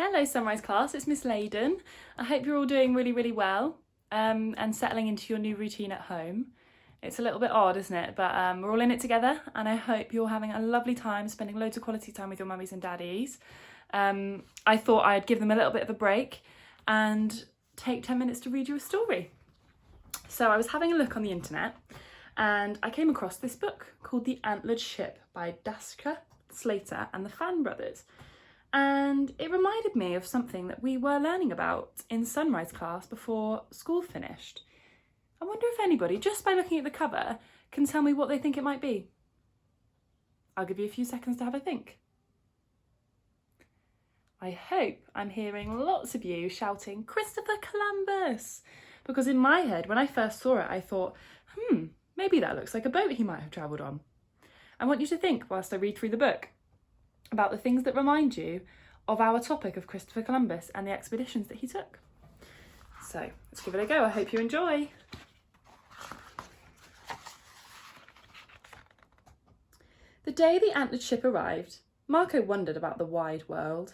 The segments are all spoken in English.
Hello Sunrise class, it's Miss Leyden. I hope you're all doing really well and settling into your new routine at home. It's a little bit odd, isn't it? But we're all in it together and I hope you're having a lovely time spending loads of quality time with your mummies and daddies. I thought I'd give them a little bit of a break and take 10 minutes to read you a story. So I was having a look on the internet and I came across this book called The Antlered Ship by Daska Slater and the Fan Brothers. And it reminded me of something that we were learning about in Sunrise class before school finished. I wonder if anybody, just by looking at the cover, can tell me what they think it might be. I'll give you a few seconds to have a think. I hope I'm hearing lots of you shouting, Christopher Columbus! Because in my head, when I first saw it, I thought, maybe that looks like a boat he might have travelled on. I want you to think, whilst I read through the book, about the things that remind you of our topic of Christopher Columbus and the expeditions that he took. So let's give it a go. I hope you enjoy. The day the antlered ship arrived, Marco wondered about the wide world.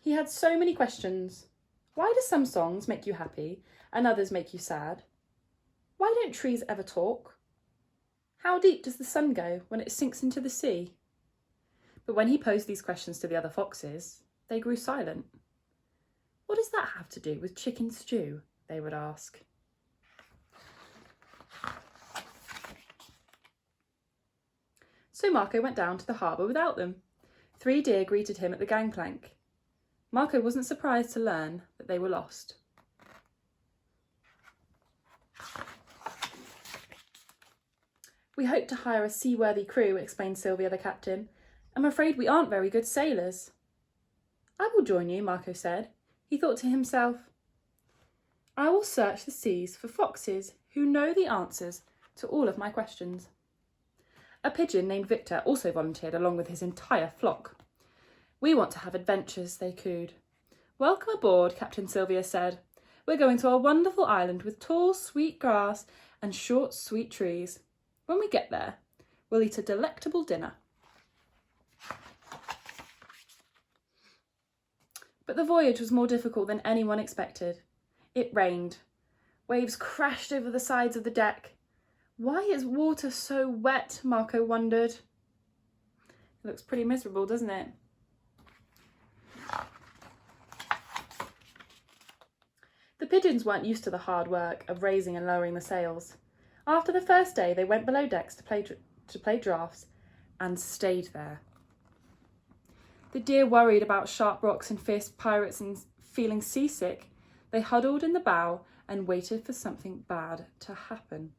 He had so many questions. Why do some songs make you happy and others make you sad? Why don't trees ever talk? How deep does the sun go when it sinks into the sea? But when he posed these questions to the other foxes, they grew silent. What does that have to do with chicken stew? They would ask. So Marco went down to the harbour without them. 3 deer greeted him at the gangplank. Marco wasn't surprised to learn that they were lost. We hope to hire a seaworthy crew, explained Sylvia the captain. I'm afraid we aren't very good sailors. I will join you, Marco said. He thought to himself, I will search the seas for foxes who know the answers to all of my questions. A pigeon named Victor also volunteered along with his entire flock. We want to have adventures, they cooed. Welcome aboard, Captain Sylvia said. We're going to a wonderful island with tall, sweet grass and short, sweet trees. When we get there, we'll eat a delectable dinner. But the voyage was more difficult than anyone expected. It rained. Waves crashed over the sides of the deck. Why is water so wet? Marco wondered. It looks pretty miserable, doesn't it? The pigeons weren't used to the hard work of raising and lowering the sails. After the first day, they went below decks to play draughts and stayed there. The deer worried about sharp rocks and fierce pirates and feeling seasick. They huddled in the bow and waited for something bad to happen.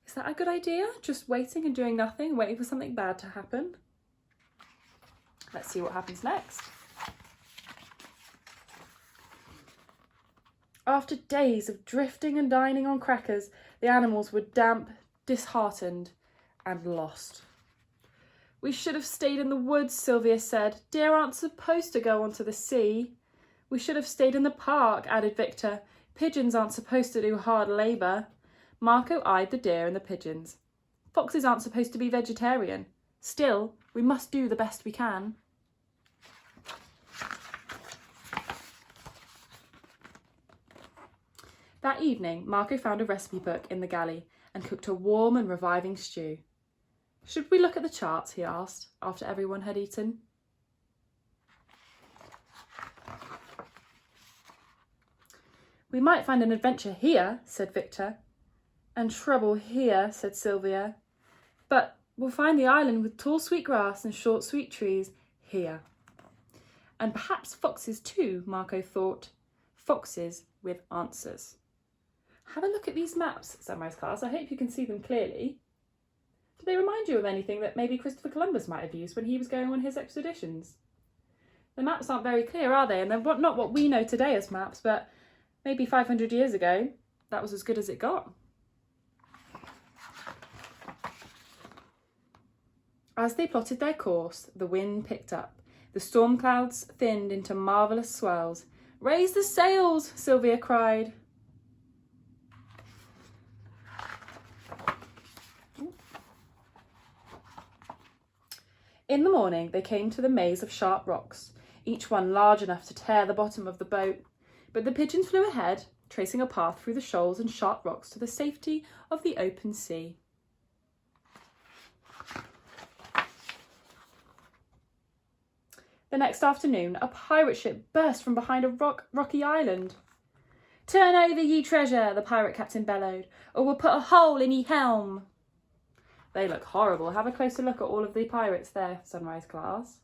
Is that a good idea? Just waiting and doing nothing, waiting for something bad to happen? Let's see what happens next. After days of drifting and dining on crackers, the animals were damp, disheartened, and lost. We should have stayed in the woods, Sylvia said. Deer aren't supposed to go onto the sea. We should have stayed in the park, added Victor. Pigeons aren't supposed to do hard labour. Marco eyed the deer and the pigeons. Foxes aren't supposed to be vegetarian. Still, we must do the best we can. That evening, Marco found a recipe book in the galley and cooked a warm and reviving stew. Should we look at the charts, he asked, after everyone had eaten. We might find an adventure here, said Victor. And trouble here, said Sylvia. But we'll find the island with tall sweet grass and short sweet trees here. And perhaps foxes too, Marco thought. Foxes with answers. Have a look at these maps, Sunrise class. I hope you can see them clearly. Do they remind you of anything that maybe Christopher Columbus might have used when he was going on his expeditions? The maps aren't very clear, are they? And they're not what we know today as maps, but maybe 500 years ago, that was as good as it got. As they plotted their course, the wind picked up. The storm clouds thinned into marvellous swells. Raise the sails, Sylvia cried. In the morning they came to the maze of sharp rocks, each one large enough to tear the bottom of the boat, but the pigeons flew ahead, tracing a path through the shoals and sharp rocks to the safety of the open sea. The next afternoon, a pirate ship burst from behind a rocky island. "Turn over, ye treasure," the pirate captain bellowed, "or we'll put a hole in ye helm." They look horrible. Have a closer look at all of the pirates there, Sunrise class.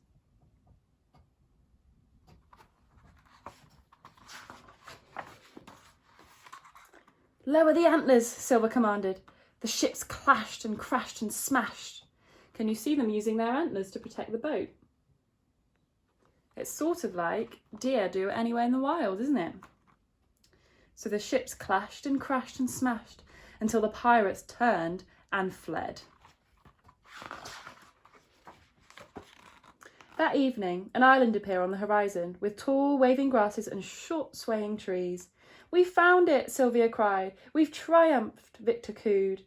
"Lower the antlers," Silver commanded. The ships clashed and crashed and smashed. Can you see them using their antlers to protect the boat? It's sort of like deer do anywhere in the wild, isn't it? So the ships clashed and crashed and smashed until the pirates turned and fled. That evening, an island appeared on the horizon with tall waving grasses and short swaying trees. "We found it," Sylvia cried. "We've triumphed," Victor cooed.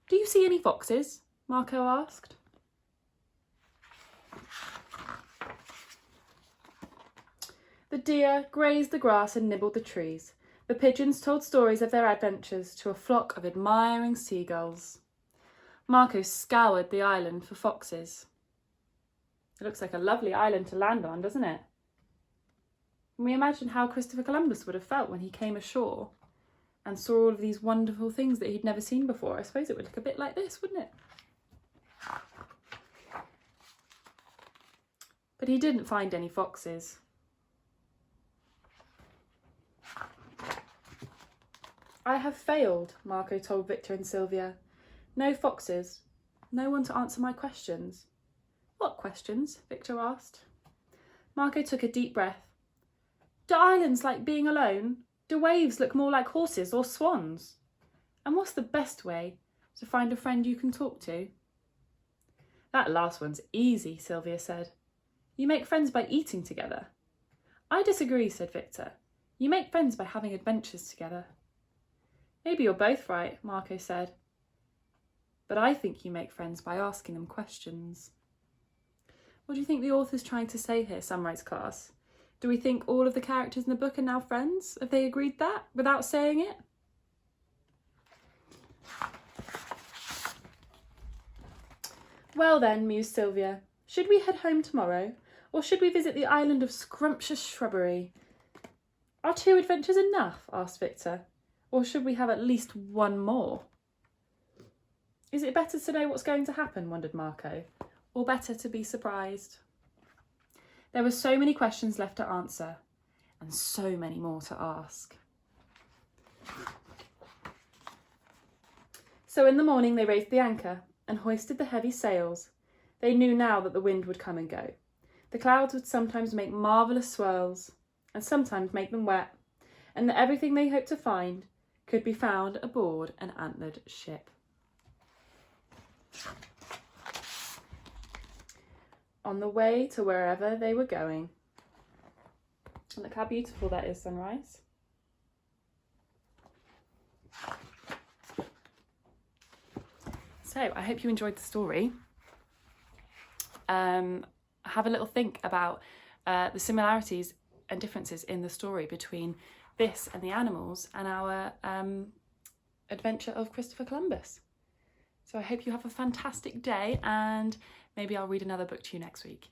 "Do you see any foxes?" Marco asked. The deer grazed the grass and nibbled the trees. The pigeons told stories of their adventures to a flock of admiring seagulls. Marco scoured the island for foxes. It looks like a lovely island to land on, doesn't it? Can we imagine how Christopher Columbus would have felt when he came ashore and saw all of these wonderful things that he'd never seen before? I suppose it would look a bit like this, wouldn't it? But he didn't find any foxes. "I have failed," Marco told Victor and Sylvia. "No foxes. No one to answer my questions." "What questions?" Victor asked. Marco took a deep breath. "Do islands like being alone? Do waves look more like horses or swans? And what's the best way to find a friend you can talk to?" "That last one's easy," Sylvia said. "You make friends by eating together." "I disagree," said Victor. "You make friends by having adventures together." "Maybe you're both right," Marco said. "But I think you make friends by asking them questions." What do you think the author's trying to say here, Sunrise class? Do we think all of the characters in the book are now friends? Have they agreed that without saying it? "Well then," mused Sylvia, "should we head home tomorrow? Or should we visit the island of scrumptious shrubbery?" "Are 2 adventures enough?" asked Victor. "Or should we have at least one more?" "Is it better to know what's going to happen?" wondered Marco. "Or better to be surprised?" There were so many questions left to answer, and so many more to ask. So in the morning they raised the anchor and hoisted the heavy sails. They knew now that the wind would come and go. The clouds would sometimes make marvellous swirls, and sometimes make them wet, and that everything they hoped to find could be found aboard an antlered ship. On the way to wherever they were going. And look how beautiful that is, Sunrise. So I hope you enjoyed the story. Have a little think about the similarities and differences in the story between this and the animals and our adventure of Christopher Columbus. So I hope you have a fantastic day, and maybe I'll read another book to you next week.